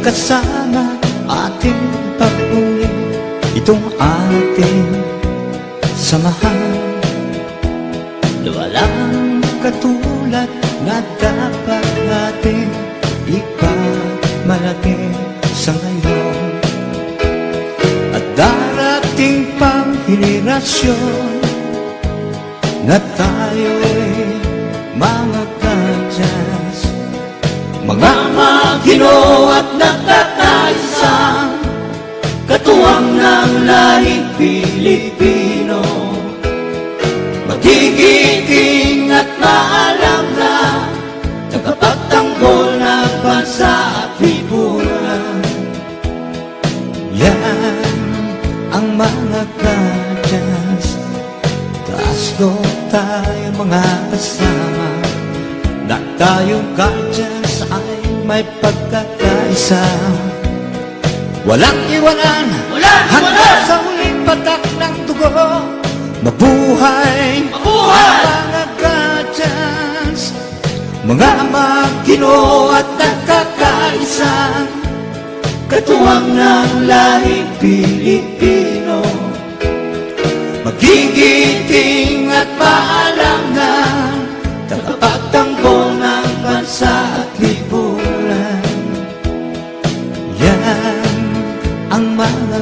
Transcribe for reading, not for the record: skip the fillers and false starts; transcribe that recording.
kasama ating pagpuli, itong ating samahan na walang katulad na dapat natin ipagmalaki sa ngayon. At darating pang henerasyon na tayo'y mga kadyas, mga Ginoo at nagkakaisang katuwang ng lahing Pilipino. Magigiting at maalam na tagapagtanggol ng bansa at lipunan. Yan ang mga kadyas, taas doon tayo mga kasama, na tayong kadyas ay may pagkakaisa. Walang iwanan hanggang sa huling patak ng dugo. Mabuhay ang mga kadyas, mga Ginoo at nagkakaisa, katuwang ng lahing Pilipino. Magigiting at maalangan, tagapagtanggol ng bansa at lipunan. Yan ang mga